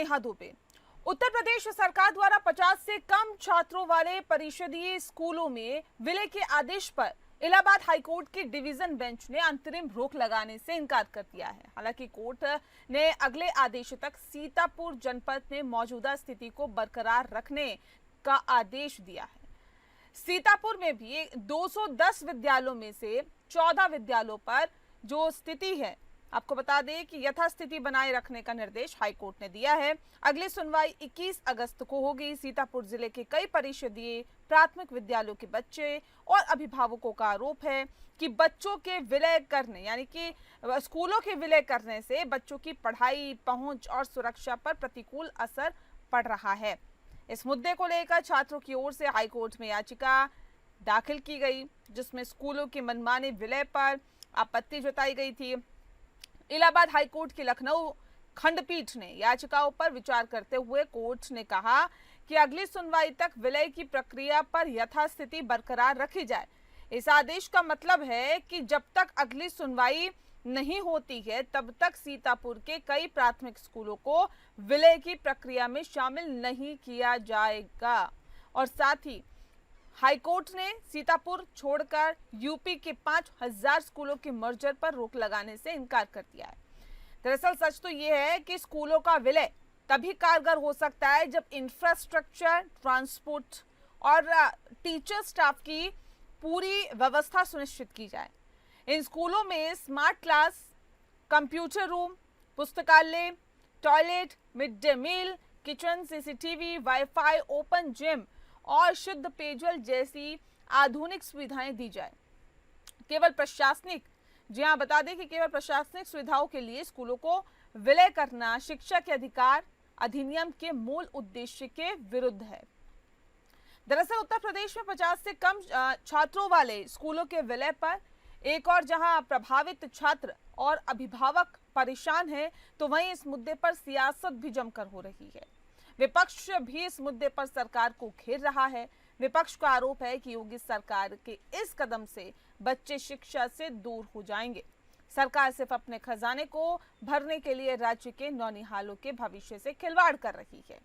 नेहा दुबे। उत्तर प्रदेश सरकार द्वारा 50 से कम छात्रों वाले परिषदीय स्कूलों में विलय के आदेश पर इलाहाबाद हाईकोर्ट के डिवीजन बेंच ने अंतरिम रोक लगाने से इनकार कर दिया है। हालांकि कोर्ट ने अगले आदेश तक सीतापुर जनपद में मौजूदा स्थिति को बरकरार रखने का आदेश दिया है। सीतापुर में भी 210 विद्यालयों में से 14 विद्यालयों पर जो स्थिति है, आपको बता दें कि यथास्थिति बनाए रखने का निर्देश हाईकोर्ट ने दिया है। अगली सुनवाई 21 अगस्त को होगी। सीतापुर जिले के कई परिषदीय प्राथमिक विद्यालयों के बच्चे और अभिभावकों का आरोप है कि बच्चों के विलय करने यानी कि स्कूलों के विलय करने से बच्चों की पढ़ाई, पहुंच और सुरक्षा पर प्रतिकूल असर पड़ रहा है। इस मुद्दे को लेकर छात्रों की ओर से हाईकोर्ट में याचिका दाखिल की गई, जिसमें स्कूलों के मनमाने विलय पर आपत्ति जताई गई थी। इलाहाबाद हाईकोर्ट की लखनऊ खंडपीठ ने याचिकाओं पर विचार करते हुए कोर्ट ने कहा कि अगली सुनवाई तक विलय की प्रक्रिया पर यथास्थिति बरकरार रखी जाए। इस आदेश का मतलब है कि जब तक अगली सुनवाई नहीं होती है तब तक सीतापुर के कई प्राथमिक स्कूलों को विलय की प्रक्रिया में शामिल नहीं किया जाएगा। और साथ ही हाईकोर्ट ने सीतापुर छोड़कर यूपी के 5000 स्कूलों के मर्जर पर रोक लगाने से इनकार कर दिया है। दरअसल सच तो यह है कि स्कूलों का विलय तभी कारगर हो सकता है जब इंफ्रास्ट्रक्चर, ट्रांसपोर्ट और टीचर स्टाफ की पूरी व्यवस्था सुनिश्चित की जाए। इन स्कूलों में स्मार्ट क्लास, कंप्यूटर रूम, पुस्तकालय, toilet, mid day meal, kitchen, CCTV, WiFi, open gym और शुद्ध पेयजल जैसी आधुनिक सुविधाएं दी जाए। केवल प्रशासनिक बता दें कि केवल प्रशासनिक सुविधाओं के लिए स्कूलों को विलय करना शिक्षा के अधिकार अधिनियम के मूल उद्देश्य के विरुद्ध है। दरअसल उत्तर प्रदेश में 50 से कम छात्रों वाले स्कूलों के विलय पर एक और जहां प्रभावित छात्र और अभिभावक परेशान हैं, तो वहीं इस मुद्दे पर सियासत भी जमकर हो रही है। विपक्ष भी इस मुद्दे पर सरकार को घेर रहा है। विपक्ष का आरोप है कि योगी सरकार के इस कदम से बच्चे शिक्षा से दूर हो जाएंगे। सरकार सिर्फ अपने खजाने को भरने के लिए राज्य के नौनिहालों के भविष्य से खिलवाड़ कर रही है।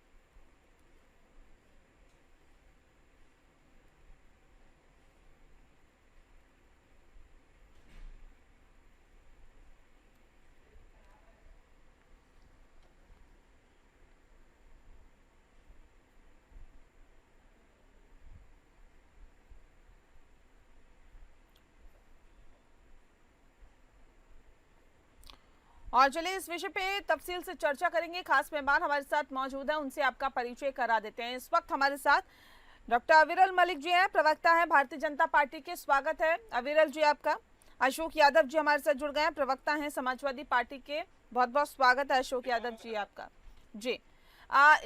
और चलिए इस विषय पे तफसील से चर्चा करेंगे। खास मेहमान हमारे साथ मौजूद हैं, उनसे आपका परिचय करा देते हैं। इस वक्त हमारे साथ डॉक्टर अविरल मलिक जी हैं, प्रवक्ता हैं भारतीय जनता पार्टी के। स्वागत है अविरल जी आपका। अशोक यादव जी हमारे साथ जुड़ गए हैं, प्रवक्ता हैं समाजवादी पार्टी के। बहुत बहुत स्वागत है अशोक यादव जी आपका। जी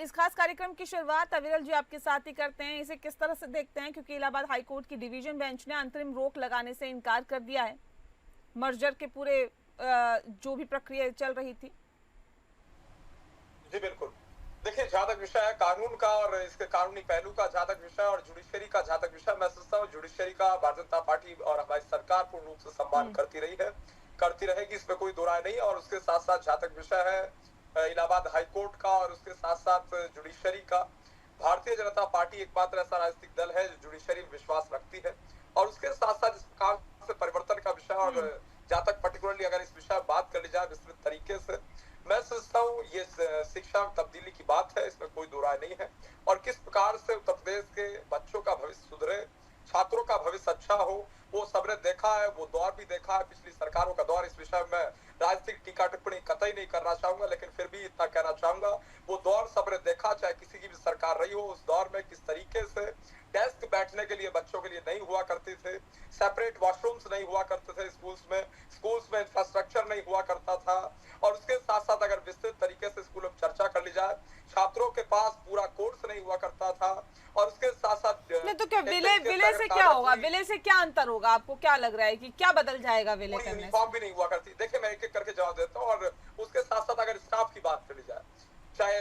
इस खास कार्यक्रम की शुरुआत अविरल जी आपके साथ ही करते हैं। इसे किस तरह से देखते हैं, क्योंकि इलाहाबाद हाईकोर्ट की डिवीजन बेंच ने अंतरिम रोक लगाने से इनकार कर दिया है मर्जर के पूरे जो भी प्रक्रिया चल रही थी। जी बिल्कुल, देखिए जहाँ तक विषय है कानून का और इसके कानूनी पहलू का, जहाँ तक विषय और जुडिशरी का जहाँ तक विषय, मैं सोचता हूँ जुडिशरी का भारतीय जनता पार्टी और हमारी सरकार पूर्ण रूप से सम्मान करती रही है, करती रहेगी, इसमें कोई दो राय नहीं। और उसके साथ साथ जहाँ तक विषय है इलाहाबाद हाईकोर्ट का और उसके साथ साथ जुडिशरी का, भारतीय जनता पार्टी एकमात्र ऐसा राजनीतिक दल है जो जुडिशरी में विश्वास रखती है। और उसके साथ साथ इस प्रकार से परिवर्तन का विषय और जहाँ तक पर्टिकुलरली अगर इस विषय बात कर ली जाए विस्तृत तरीके से, मैं सोचता हूँ ये शिक्षा तब्दीली की बात है, इसमें कोई दो राय नहीं है। और किस प्रकार से उत्तर प्रदेश के बच्चों का भविष्य सुधरे, छात्रों का भविष्य अच्छा हो, वो सबने देखा है, वो दौर भी देखा है, पिछली सरकारों का दौर। इस विषय में राजनीतिक टीका टिप्पणी कतई नहीं करना चाहूंगा, लेकिन फिर भी इतना कहना चाहूंगा, वो दौर सबने देखा, चाहे किसी की भी सरकार रही हो, उस दौर में किस तरीके से डेस्क बैठने के लिए बच्चों के लिए नहीं हुआ करते थे, सेपरेट वॉशरूम्स नहीं हुआ करते थे स्कूल्स में इंफ्रास्ट्रक्चर नहीं हुआ करता था। और उसके साथ साथ अगर विस्तृत तरीके से स्कूलों में चर्चा कर ली जाए, छात्रों के पास पूरा कोर्स नहीं हुआ करता था। और उसके साथ साथ नहीं तो क्या विलय से क्या होगा, विलय से क्या अंतर होगा, आपको क्या लग रहा है कि क्या बदल जाएगा विलय करने से? यूनिफॉर्म भी नहीं हुआ करती। देखिए मैं एक एक करके जवाब देता हूँ। और उसके साथ साथ अगर स्टाफ की बात कर ली जाए, चाहे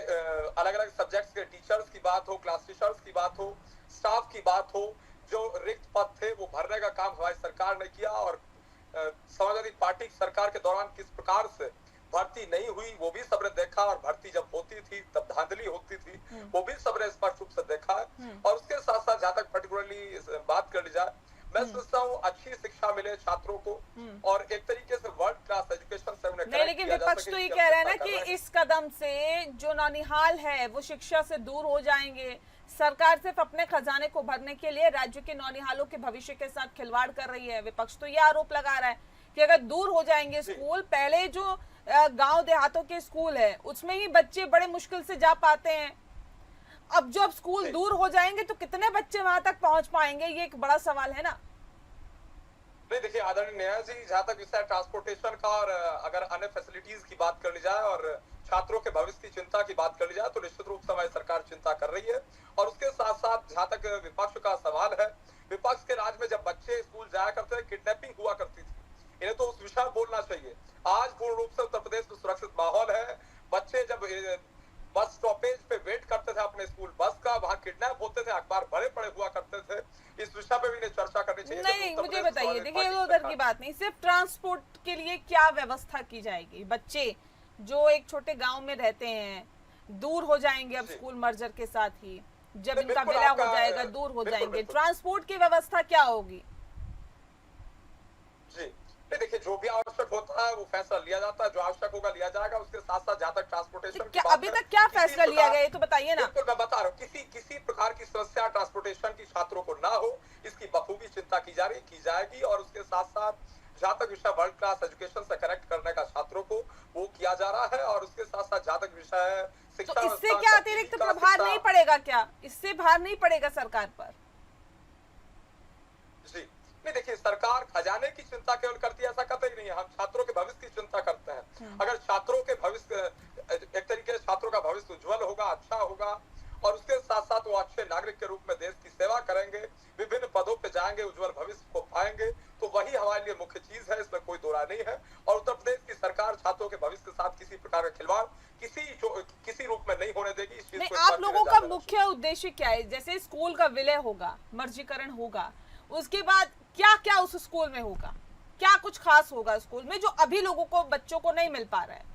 अलग अलग सब्जेक्ट्स के टीचर्स की बात हो, क्लास टीचर्स की बात हो, स्टाफ की बात हो, जो रिक्त पद थे वो भरने का काम हमारी सरकार ने किया। और समाजवादी पार्टी की सरकार के दौरान किस प्रकार से भर्ती नहीं हुई वो भी सबने देखा, और भर्ती जब होती थी तब धांधली होती थी वो भी सबने स्पष्ट रूप से देखा है। और उसके साथ साथ जहां तक पर्टिकुलरली बात कर ली जाए, मैं सोचता हूँ अच्छी शिक्षा मिले छात्रों को और एक तरीके से वर्ल्ड क्लास एजुकेशन से उन्हें नहीं, लेकिन विपक्ष तो ये कह रहा है ना कि इस कदम से जो नौनिहाल है वो शिक्षा से दूर हो जाएंगे। सरकार सिर्फ अपने खजाने को भरने के लिए राज्य के नौनिहालों के भविष्य के साथ खिलवाड़ कर रही है। विपक्ष तो ये आरोप लगा रहा है कि अगर दूर हो जाएंगे स्कूल, पहले जो गांव देहातों के स्कूल है उसमें ही बच्चे बड़े मुश्किल से जा पाते हैं, अब जब स्कूल दूर हो जाएंगे तो कितने बच्चे वहां तक पहुंच पाएंगे, ये एक बड़ा सवाल है ना। नहीं देखिए आदरणीय न्याय जी, जहां तक विषय ट्रांसपोर्टेशन का और अगर अन्य फैसिलिटीज की बात कर ली जाए और छात्रों के भविष्य की चिंता की बात कर ली जाए तो निश्चित रूप से हमारी सरकार चिंता कर रही है। और उसके साथ साथ जहां तक विपक्ष का सवाल है, विपक्ष के राज में जब बच्चे स्कूल जाया करते थे किडनैपिंग हुआ करती थी, इन्हें तो उस विषय में बोलना चाहिए। आज पूर्ण रूप से उत्तर प्रदेश में सुरक्षित माहौल है। बच्चे जब बस स्टॉपेज पे वेट करते थे अपने स्कूल बस का, वहां किडनैप होते थे, अखबार बड़े बड़े हुआ करते थे। इस विषय पे भी इन्हें चर्चा करनी चाहिए। नहीं, मुझे बताइए, देखिए उधर की बात नहीं, सिर्फ ट्रांसपोर्ट के लिए क्या व्यवस्था की जाएगी? बच्चे जो एक छोटे गांव में रहते हैं दूर हो जाएंगे अब स्कूल मर्जर के साथ ही, जब इनका विलय हो जाएगा दूर हो जाएंगे, ट्रांसपोर्ट की व्यवस्था क्या होगी? जी देखिए, जो भी आवश्यक होता है वो फैसला लिया जाता है, जो आवश्यक होगा लिया जाएगा। उसके साथ साथ जहां तक ट्रांसपोर्टेशन क्या अभी तक क्या फैसला लिया गया, तो बताइए ना। बिल्कुल मैं बता रहा हूँ, किसी प्रकार की समस्या ट्रांसपोर्टेशन की छात्रों को ना हो, इसकी बखूबी चिंता की जा रही की जाएगी। और उसके साथ साथ जहां तक विषय वर्ल्ड क्लास एजुकेशन से कनेक्ट करने का छात्रों को वो किया जा रहा है। और उसके साथ साथ जहां तक विषय है शिक्षा, तो इससे क्या अतिरिक्त प्रभार नहीं पड़ेगा? क्या इससे भार नहीं पड़ेगा सरकार पर? जी नहीं देखिए, सरकार खजाने की चिंता केवल करती है ऐसा कतई नहीं है। हम छात्रों के भविष्य की चिंता करते हैं। अगर छात्रों के भविष्य एक तरीके से छात्रों का भविष्य उज्जवल होगा, अच्छा होगा, और उसके साथ साथ वो अच्छे नागरिक के रूप में देश की सेवा करेंगे, विभिन्न पदों पे जाएंगे, उज्जवल भविष्य को पाएंगे, तो वही हमारे लिए मुख्य चीज है, इसमें कोई दो राय नहीं है। और उत्तर प्रदेश की सरकार छात्रों के भविष्य के साथ किसी प्रकार का खिलवाड़ किसी रूप में नहीं होने देगी। इस चीज को आप लोगों का मुख्य उद्देश्य क्या है? जैसे स्कूल का विलय होगा, मर्जीकरण होगा, उसके बाद क्या क्या उस स्कूल में होगा? क्या कुछ खास होगा स्कूल में जो अभी लोगों को, बच्चों को नहीं मिल पा रहा है?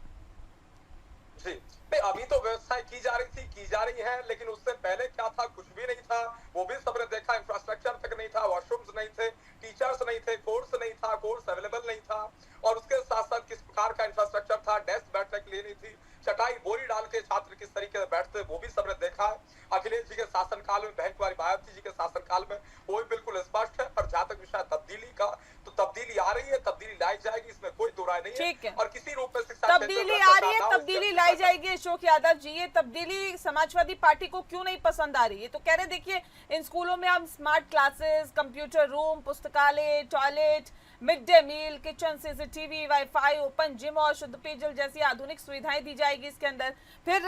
जी अभी तो व्यवस्थाएं की जा रही है, लेकिन उससे पहले क्या था? कुछ भी नहीं था, वो भी सबने देखा। इंफ्रास्ट्रक्चर तक नहीं था, वॉशरूम्स नहीं थे, टीचर्स नहीं थे, कोर्स नहीं था, कोर्स अवेलेबल नहीं था। और उसके साथ साथ किस प्रकार का इंफ्रास्ट्रक्चर था, डेस्क बैठने के लिए नहीं थी, चटाई बोरी डाल के छात्र किस तरीके से बैठते वो भी सबने देखा है। अखिलेश जी के शासनकाल में, बहन कुमारी मायावती जी के शासनकाल में वो भी बिल्कुल स्पष्ट है। और जहां तक विषय तब्दीली का, तो तब्दीली आ रही है, तब्दीली लाई जाएगी, इसमें कोई दो राय नहीं है। और किसी रूप में शिक्षा तब्दीली आ रही है, तब्दीली लाई जाएगी। अशोक यादव जी, ये तब्दीली समाजवादी पार्टी को क्यों नहीं पसंद आ रही है? तो कह रहे देखिए इन स्कूलों में हम स्मार्ट क्लासेस, कंप्यूटर रूम, पुस्तकालय, toilet, mid day meal, kitchen, CCTV, WiFi, open gym और शुद्ध पेयजल जैसी आधुनिक सुविधाएं दी जाएगी इसके अंदर। फिर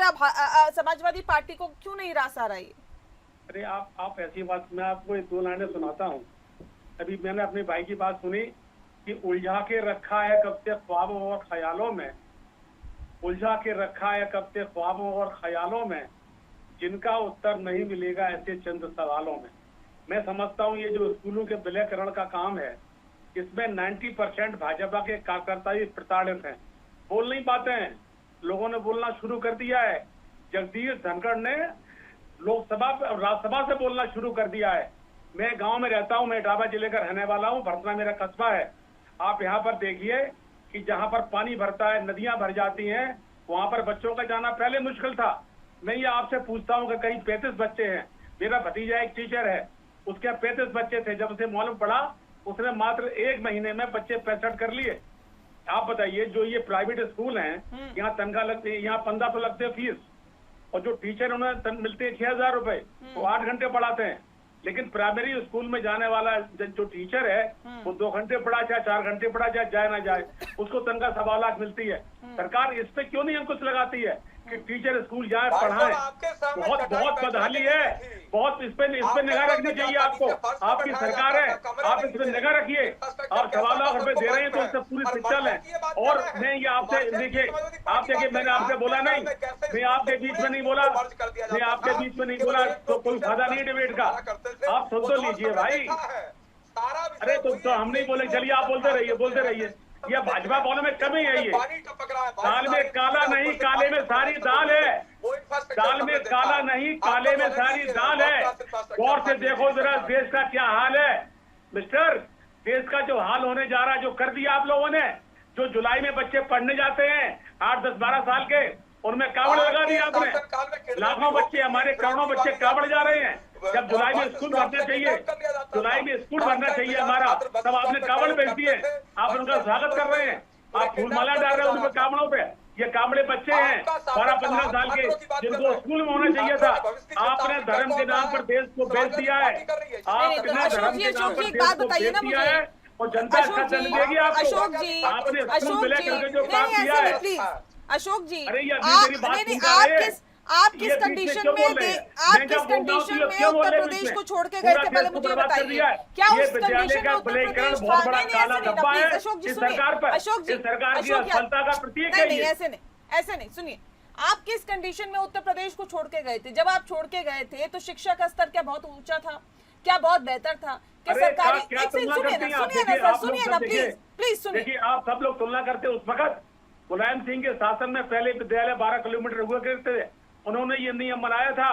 समाजवादी पार्टी को क्यों नहीं रास आ रही है? अरे आप ऐसी बात, मैं आपको एक दो लाइनें सुनाता हूँ। अभी मैंने अपने भाई की बात सुनी कि उलझा के रखा है कब से ख्वाबों और ख्यालों में, उलझा के रखा है कब से ख्वाबों और ख्यालों में, जिनका उत्तर नहीं मिलेगा ऐसे चंद सवालों में। मैं समझता हूँ ये जो स्कूलों के विलयकरण का काम है, इसमें 90% भाजपा के कार्यकर्ता ही प्रताड़ित हैं, बोल नहीं पाते हैं। लोगों ने बोलना शुरू कर दिया है। जगदीश धनखड़ ने लोकसभा राज्यसभा से बोलना शुरू कर दिया है। मैं गांव में रहता हूं, मैं इटावा जिले का रहने वाला हूं, भरतना मेरा कस्बा है। आप यहां पर देखिए कि जहां पर पानी भरता है, नदियां भर जाती हैं, वहां पर बच्चों का जाना पहले मुश्किल था। मैं ये आपसे पूछता हूं कि कहीं 35 बच्चे हैं, मेरा भतीजा एक टीचर है, उसके 35 बच्चे थे, जब उसे मालूम पड़ा उसने मात्र 1 महीने में बच्चे 65 कर लिए। आप बताइए, जो ये प्राइवेट स्कूल हैं, यहाँ तनख्वाह लगती है, यहाँ 1500 लगते हैं फीस, और जो टीचर उन्हें मिलते हैं 6000 रुपए, वो 8 घंटे पढ़ाते हैं। लेकिन प्राइमरी स्कूल में जाने वाला जो टीचर है वो 2 घंटे पढ़ा चाहे 4 घंटे पढ़ा जाए ना जाए, उसको तनख्वाह 1.25 लाख मिलती है। सरकार इस पे क्यों नहीं अंकुश लगाती है कि टीचर स्कूल जाए, पढ़ाए? बहुत बदहाली है, बहुत इस पे निगाह रखनी चाहिए आपको। आपकी सरकार है, आप इस पे निगाह रखिए। आप 1.25 लाख रुपए दे रहे हैं तो इससे पूरी शिक्षा है। और मैं ये आपसे देखिए, आप देखिए, मैंने आपसे बोला नहीं, मैं आपके बीच में नहीं बोला, मैं आपके बीच में नहीं बोला, तो कोई फायदा नहीं डिबेट का। आप सुन तो लीजिए भाई। अरे तो हम नहीं बोले, चलिए आप बोलते रहिए। ये भाजपा वालों में कमी है। ये पानी टपक रहा है, दाल में काला नहीं, काले में सारी दाल है। दाल में काला नहीं, काले में सारी दाल है। गौर से देखो जरा देश का क्या हाल है मिस्टर। देश का जो हाल होने जा रहा है, जो कर दिया आप लोगों ने, जो जुलाई में बच्चे पढ़ने जाते हैं 8, 10, 12 साल के, उनमें कावड़ लगा दिया आपने। लाखों बच्चे, हमारे करोड़ों बच्चे कावड़ जा रहे हैं। जब जुलाई में स्कूल भरना चाहिए, जुलाई में स्कूल भरना चाहिए हमारा, तब आपने कावड़ भेज दिए। आप उनका स्वागत कर रहे हैं, आप फूलमाला डाल रहे हैं उनके कावड़ों पे। ये कावड़े बच्चे हैं 12-15 साल के, जिनको स्कूल में होना चाहिए था। आपने धर्म के नाम पर देश को बेच दिया है। आपने धर्म के नाम पर देश को बेच दिया है और जनता इसका दंड देगी आपको। अशोक जी, आपने स्कूल विलय करके जो काम नहीं किया ऐसे है। नहीं, प्लीज अशोक जी, अरे ये अभी मेरी बात नहीं, सुन पा रहे हैं? आप किस ये बीच में कंडीशन क्यों में बोल रहे हैं? आप मैं किस जब बोल रहा हूं कंडीशन तो में क्यों बोल उत्तर रहे हैं प्रदेश बीच को में? छोड़ के गए पूरा थे, देश पहले को मुझे बर्बाद कर बताइए। दिया है। क्या ये उस विद्यालय कंडीशन का में उत्तर विलयीकरण प्रदेश बहुत था? बड़ा नहीं, काला ऐसे नहीं, धब्बा है अशोक जी इस सुनिए, सरकार पर। अशोक जी, इस सरकार की अशोक जी, असफलता का प्रतीक नहीं है नहीं, ये। ऐसे नहीं सुनिए, आप किस कंडीशन में उत्तर प्रदेश को छोड़ के गए थे? जब आप छोड़ के गए थे तो शिक्षा का स्तर क्या बहुत ऊंचा था? क्या बहुत बेहतर था? क्या अरे सरकारी, क्या एक तुलना सुनिए करते ना, हैं आप? सुनिए ना देखिए, सर, आप लोग सुनिए सब ना, देखिए। प्लीज सुनिए। देखिए, आप सब लोग तुलना करते उस वक्त मुलायम सिंह के शासन में पहले विद्यालय 12 किलोमीटर हुआ करते थे। उन्होंने ये नियम बनाया था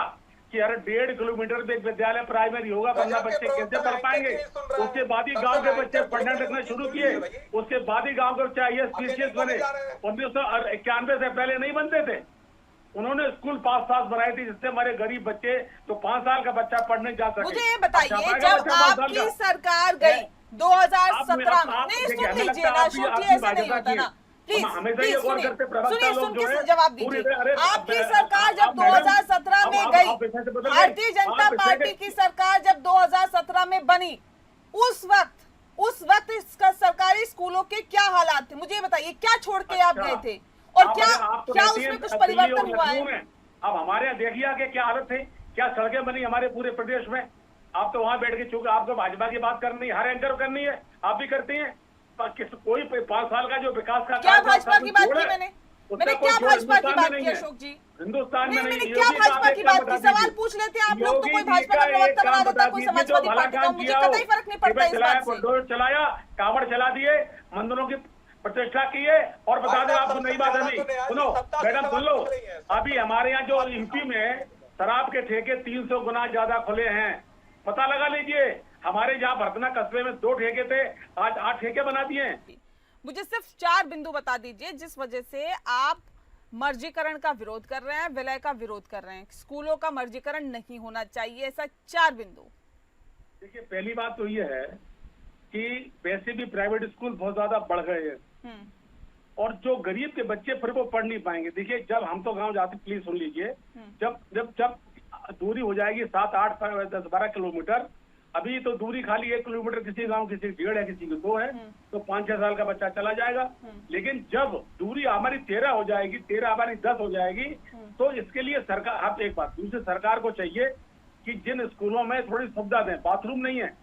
कि हर 1.5 किलोमीटर में एक विद्यालय प्राइमरी होगा, वरना बच्चे कैसे पढ़ पाएंगे। उसके बाद ही गांव के बच्चे पढ़ना लिखना शुरू किए। उसके बाद ही गांव के बच्चे IAS PCS बने। 1991 से पहले नहीं बनते थे। उन्होंने स्कूल पास बनाई थी, जिससे हमारे गरीब बच्चे जो 5 साल का बच्चा पढ़ने जा सके। मुझे ये बताइए, अच्छा, जब बच्चा 5 साल आपकी का। सरकार गई 2017 में, आप नहीं देखिए, सुन हमें लीजिए लगता ना है अशोक आप जी, भी ऐसा नहीं भाजपा होता की ना। हैं। प्लीज हमेशा प्लीज ये गौर सुनिए, करते प्रवक्ता सुनिए, लोग सुन जो के है, जवाब पूरी दीजिए। अरे आपकी अब सरकार जब अब मैडम, 2017 में अब गई, आप विषय से बदल गए। भारतीय जनता आप विषय पार्टी के- की सरकार जब 2017 में बनी, उस वक्त इसका सरकारी स्कूलों के क्या हालात थे? मुझे ये बताइए, क्या छोड़ के आप अच्छा। गए थे और आप क्या तो क्या रहती उसमें हैं कुछ दिल्ली और परिवर्तन हुआ लखनऊ है? में। अब हमारे यहाँ देखिए आगे क्या हालत है, क्या सड़कें बनी हमारे पूरे प्रदेश में। आप तो वहां बैठ के, चूंकि आपको भाजपा की बात करनी है, हर एंकर को करनी है, आप भी करती हैं। कोई 5 साल का जो विकास का क्या काम भाजपा की बात जोड़ की है, मैंने उसका क्या कोई जोड़ भाजपा की हिंदुस्तान बात में की नहीं है। अशोक जी? हिंदुस्तान में नहीं, नहीं। मैंने क्या योगी भाजपा आप की एक काम बात की? बता सवाल दीजिए। पूछ लेते हैं आप लोग, तो योगी कोई जी भाजपा का का एक प्रवक्ता बना काम देता, बता कोई दीजिए, समाजवादी जो भला पार्टी का। काम मुझे किया हो। कतई फर्क नहीं पड़ता इस चलाया, बात से। बुलडोजर चलाया, कावड़ चला दिए, मंदिरों की प्रतिष्ठा की है। और बता दें आपको नई बात अभी सुनो मैडम, सुन लो। अभी हमारे यहाँ जो यूपी में शराब के ठेके 300 गुना ज्यादा खुले हैं। पता लगा लीजिए। हमारे जहाँ भरतना कस्बे में 2 ठेके थे, आज 8 ठेके बना दिए हैं। मुझे सिर्फ 4 बिंदु बता दीजिए जिस वजह से आप मर्जीकरण का विरोध कर रहे हैं, विलय का विरोध कर रहे हैं, स्कूलों का मर्जीकरण नहीं होना चाहिए, ऐसा 4 बिंदु। देखिए, पहली बात तो ये है कि वैसे भी प्राइवेट स्कूल बहुत ज्यादा बढ़ गए हैं और जो गरीब के बच्चे फिर वो पढ़ नहीं पाएंगे। देखिए, जब हम तो गांव जाते, प्लीज सुन लीजिए, जब जब जब दूरी हो जाएगी 7, 8, 10, 12 किलोमीटर, अभी तो दूरी खाली 1 किलोमीटर, किसी गांव किसी 1.5 है, किसी की 2 है, तो 5-6 साल का बच्चा चला जाएगा। लेकिन जब दूरी हमारी 13 हो जाएगी, 13 हमारी 10 हो जाएगी, तो इसके लिए सरकार, आप एक बात, दूसरी सरकार को चाहिए कि जिन स्कूलों में थोड़ी सुविधा दें, बाथरूम नहीं है,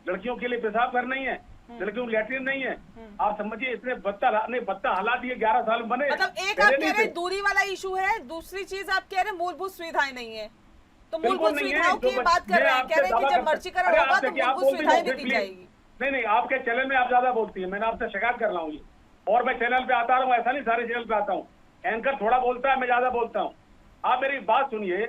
लड़कियों के लिए पेशाब घर नहीं है, लड़कियों की लैट्रिन नहीं है। आप समझिए, इतने बत्ता हालात दिए 11 साल में बने। मतलब एक आप कह रहे हैं दूरी वाला इशू है, दूसरी चीज आप कह रहे हैं मूलभूत सुविधाएं नहीं है। तो मूलभूत सुविधाओं की बात कर रहे हैं, कह रहे हैं कि जब मर्जीकरण होगा तो मूलभूत सुविधाएं भी दी जाएगी। नहीं, आपके चैनल में आप ज्यादा बोलती है, मैंने आपसे शिकायत कर रहा हूँ ये। और मैं चैनल पे आता हूँ, ऐसा नहीं सारे चैनल पे आता हूँ। एंकर थोड़ा बोलता है, मैं ज्यादा बोलता हूँ। आप मेरी बात सुनिए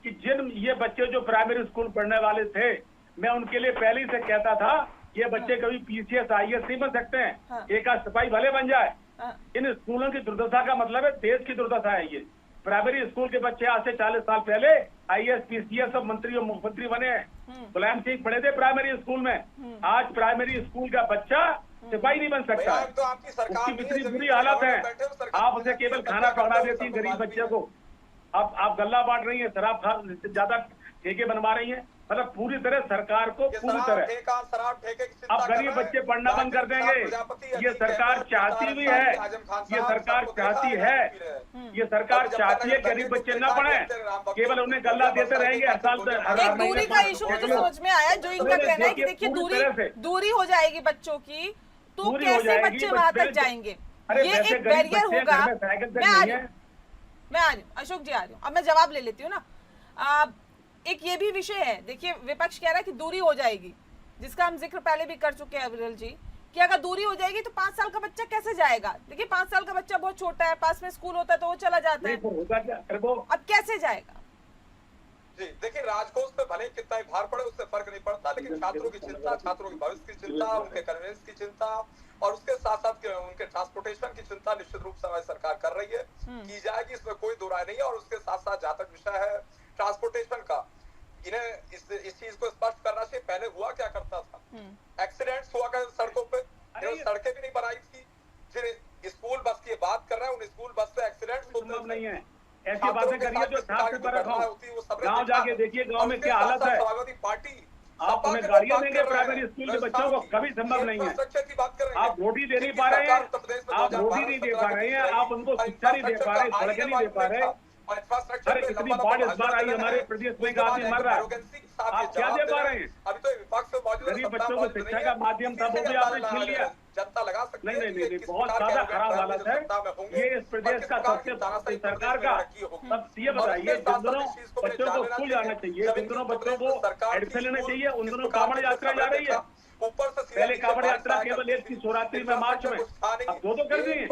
कि जिन ये बच्चे जो प्राइमरी स्कूल पढ़ने वाले थे, मैं उनके लिए पहले से कहता था, ये बच्चे कभी PCS IAS नहीं बन सकते हैं। हाँ। एक आध सिपाही भले बन जाए। हाँ। इन स्कूलों की दुर्दशा का मतलब है देश की दुर्दशा है ये। प्राइमरी स्कूल के बच्चे आज से 40 साल पहले IAS PCS सब मंत्री और मुख्यमंत्री बने हैं। मुलायम सिंह पढ़े थे प्राइमरी स्कूल में। आज प्राइमरी स्कूल का बच्चा सिपाही नहीं बन सकता है। तो आपकी सरकार उसकी इतनी बुरी हालत है, आप उसे केवल खाना पकड़ा देती है गरीब बच्चे को। आप गल्ला बांट रही है, शराब ज्यादा ठेके बनवा रही है। मतलब पूरी तरह सरकार को पूरी तरह अब गरीब बच्चे पढ़ना बंद कर देंगे। ये सरकार चाहती भी है, ये सरकार चाहती है, ये सरकार चाहती है गरीब बच्चे न पढ़े, केवल उन्हें गल्ला देते रहेंगे हर साल। एक दूरी का इशू मुझे समझ में आया, जो इनका कहना है कि देखिए दूरी हो जाएगी बच्चों की, तो कैसे बच्चे वहां तक जाएंगे, ये एक बैरियर होगा। मैं आ रही हूँ अशोक जी, आ रही हूँ, अब मैं जवाब ले लेती हूँ ना। एक ये भी विषय है, देखिए विपक्ष कह रहा है कि दूरी हो जाएगी, जिसका हम जिक्र पहले भी कर चुके हैं अविरल जी, कि अगर दूरी हो जाएगी तो 5 साल का बच्चा कैसे जाएगा। देखिए 5 साल का बच्चा बहुत छोटा है, पास में स्कूल होता है तो वो चला जाता है, होगा क्या, वो अब कैसे जाएगा। जी देखिए, राजकोष पे भले ही कितना ही भार पड़े उससे फर्क नहीं पड़ता, लेकिन छात्रों की चिंता, छात्रों के भविष्य की चिंता, उनके कन्वेंस की चिंता और उसके साथ साथ उनके ट्रांसपोर्टेशन की चिंता निश्चित रूप से हमारी सरकार कर रही है, की जाएगी, इसमें कोई दो राय नहीं है। और उसके साथ साथ जहाँ तक विषय है ट्रांसपोर्टेशन का, इन्हें इस चीज को स्पष्ट करना चाहिए। पहले हुआ क्या करता था, एक्सीडेंट्स हुआ करते सड़कों पे, सड़कें भी नहीं बनाई थी। फिर स्कूल बस की बात कर रहे हैं, उन स्कूल बस से एक्सीडेंट्स होते नहीं है। ऐसी बातें करिए जो छात्र पर गाँव जाके देखिए गाँव में क्या हालत है। समाजवादी पार्टी आप उन्हें गाड़ियां देंगे प्राइमरी स्कूल के बच्चों को, कभी संभव नहीं है। आप रोटी दे नहीं पा रहे हैं, आप रोटी नहीं दे पा रहे हैं, आप उनको शिक्षा नहीं दे पा रहे, सड़कें नहीं दे पा रहे। अरे इतनी बाढ़ इस बार आई हमारे प्रदेश में, आदमी मर रहा है, आप क्या दे पा रहे हैं। अभी तो विपक्ष में मौजूद गरीब बच्चों को शिक्षा का माध्यम था वो भी आपने छीन लिया। जनता लगा सकती है। नहीं, बहुत ज्यादा खराब हालत है ये इस प्रदेश का। सबसे सरकार का सब ये बताइए, जिन दिनों बच्चों को स्कूल जाना चाहिए, जिन दिनों बच्चों को एडमिशन लेना चाहिए, उन दिनों कांवड़ यात्रा जा रही है। पहले कांवड़ यात्रा केवल एक थी शिवरात्रि में मार्च में, अब दो कर दिए।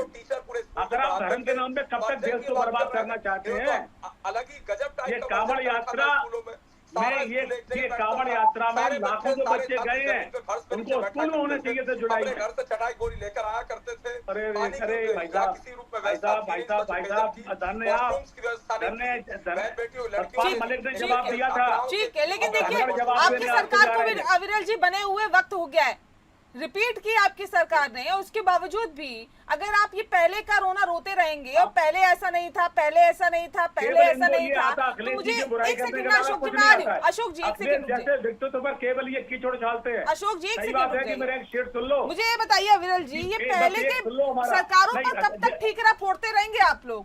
अगर आप धर्म के नाम पे कब तक देश को बर्बाद करना चाहते हैं। अलग ही गजब ये कांवड़ यात्रा में, ये कांवड़ यात्रा में लाखों जो बच्चे गए हैं उनको स्कूल में होने चाहिए थे जुड़ाई में। घर से चटाई गोरी लेकर आया करते थे। अरे भाई साहब मलिक ने जवाब दिया था। ठीक है, लेकिन देखिए आपकी सरकार को अविरल जी बने हुए वक्त हो गया है, रिपीट की आपकी सरकार ने, और उसके बावजूद भी अगर आप ये पहले का रोना रोते रहेंगे और पहले ऐसा नहीं था, पहले ऐसा नहीं था, पहले ऐसा नहीं था, तो मुझे एक सेकंड में अशोक जी, मैं आ रही हूँ। अशोक जी एक सेकंड, जैसे व्यक्तित्व पर केवल ये कीचड़ डालते हैं। अशोक जी एक सही बात है कि सेकंड, मेरा एक शेर सुन लो। मुझे ये बताइए अविरल जी, ये पहले के सरकारों पर कब तक ठीकरा फोड़ते रहेंगे आप लोग।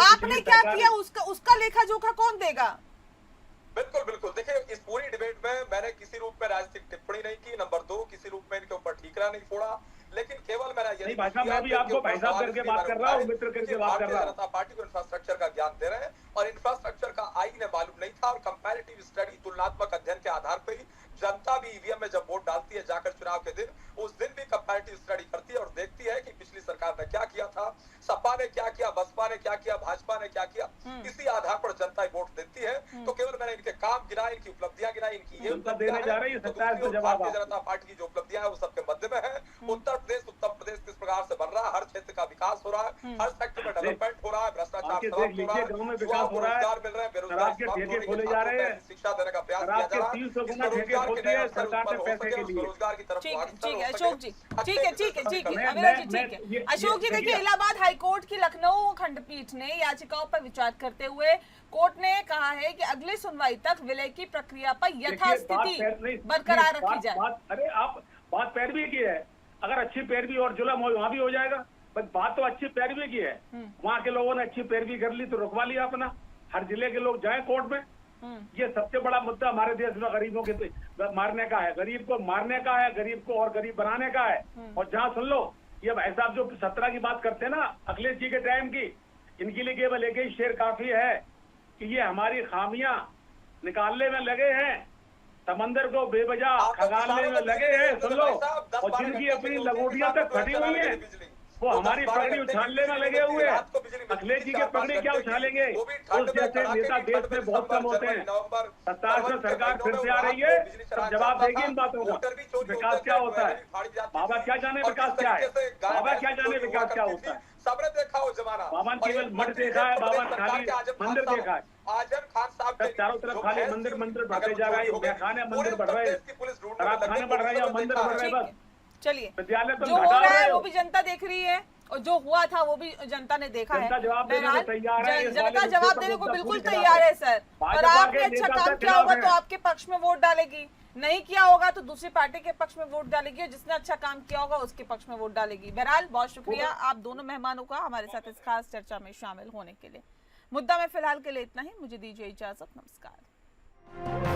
आपने क्या किया उसका लेखा जोखा कौन देगा। बिल्कुल बिल्कुल, देखिए इस पूरी डिबेट में मैंने किसी रूप में राजनीतिक टिप्पणी नहीं की। नंबर 2, किसी रूप में इनके ऊपर ठीकरा नहीं फोड़ा, लेकिन केवल मैंने यही भाई साहब, मैं भी आपको भाई साहब करके बात कर रहा हूँ, मित्र करके बात कर रहा हूँ। जनता पार्टी को इंफ्रास्ट्रक्चर का ज्ञान दे रहे हैं और इंफ्रास्ट्रक्चर का आई ने मालूम नहीं था। और कंपैरेटिव स्टडी, तुलनात्मक अध्ययन के आधार पर ही जनता भी ईवीएम में जब वोट डालती है जाकर चुनाव के दिन, उस दिन भी कंपैरेटिव स्टडी करती है और देखती है कि पिछली सरकार ने क्या किया था, सपा ने क्या किया, बसपा ने क्या किया, भाजपा ने क्या किया। इसी आधार पर जनता वोट देती है। तो केवल मैंने इनके काम गिनाए, इनकी उपलब्धियां गिनाई, इनकी ये देने जा रही है सरकार को जवाब। भारतीय जनता पार्टी की जो उपलब्धियां है वो सबके मध्य में है। उत्तर प्रदेश किस प्रकार से बन रहा है, हर क्षेत्र का विकास हो रहा है, हर सेक्टर में डेवलपमेंट हो रहा है, भ्रष्टाचार समाप्त हो रहा है, गाँव में विकास हो रहा है, रोजगार मिल रहा है, बेरोजगार खोले जा रहे हैं, शिक्षा देने का प्रयास किया जा रहा है, 300 गुना ठेके खोलते हैं सरकार ने पैसे के लिए। रोजगार की तरफ ठीक है अशोक जी, ठीक है अविरल जी, ठीक है अशोक जी। देखिए इलाहाबाद हाईकोर्ट की लखनऊ खंडपीठ ने याचिकाओं पर विचार करते हुए कोर्ट ने कहा है कि अगली सुनवाई तक विलय की प्रक्रिया पर यथास्थिति बरकरार रखी जाए। अरे आप बात पैरवी की है, अगर अच्छी पैरवी और जुल्म हो वहाँ भी हो जाएगा। बस बात तो अच्छी पैरवी की है, वहाँ के लोगों ने अच्छी पैरवी कर ली तो रुकवा लिया अपना। हर जिले के लोग जाए कोर्ट में। ये सबसे बड़ा मुद्दा हमारे देश में गरीबों के मारने का है, गरीब को मारने का है, गरीब को और गरीब बनाने का है। और जहाँ सुन लो, ये भाई साहब जो 17 की बात करते हैं ना अखिलेश जी के टाइम की, इनके लिए केवल एक ही शेर काफी है कि ये हमारी खामियां निकालने में लगे हैं, समंदर को बेवजह खगालने में लगे हैं। सुन लो, और जिनकी अपनी लगोटियां तक फटी हुई है वो हमारी पगड़ी उछालने में लगे हुए हैं। अखिलेश जी के पगड़ी क्या उछालेंगे, उस जैसे नेता देश में बहुत कम होते हैं। 27 में सरकार फिर से आ रही है, तब जवाब देगी इन बातों का। विकास क्या होता है, बाबा क्या जाने विकास क्या है, बाबा क्या जाने विकास क्या होता है। सबने देखा हो जमाना, बाबा ने केवल मठ देखा है, बाबा ने खाली मंदिर देखा है। आजम खान साहब चारों तरफ खाली मंदिर बढ़ते जा रहे हैं, खाने मंदिर बढ़ रहे हैं, शराब खाने बढ़ रहे हैं, मंदिर बढ़ रहे हैं। बस चलिए, विद्यालय तो जो हो रहा है वो भी जनता देख रही है और जो हुआ था वो भी जनता ने देखा है। जनता जवाब देने को बिल्कुल तैयार है सर। और आपने अच्छा काम किया होगा तो आपके पक्ष में वोट डालेगी, नहीं किया होगा तो दूसरी पार्टी के पक्ष में वोट डालेगी, और जिसने अच्छा काम किया होगा उसके पक्ष में वोट डालेगी। बहरहाल बहुत शुक्रिया आप दोनों मेहमानों का हमारे साथ इस खास चर्चा में शामिल होने के लिए। मुद्दा में फिलहाल के लिए इतना ही, मुझे दीजिए इजाजत, नमस्कार।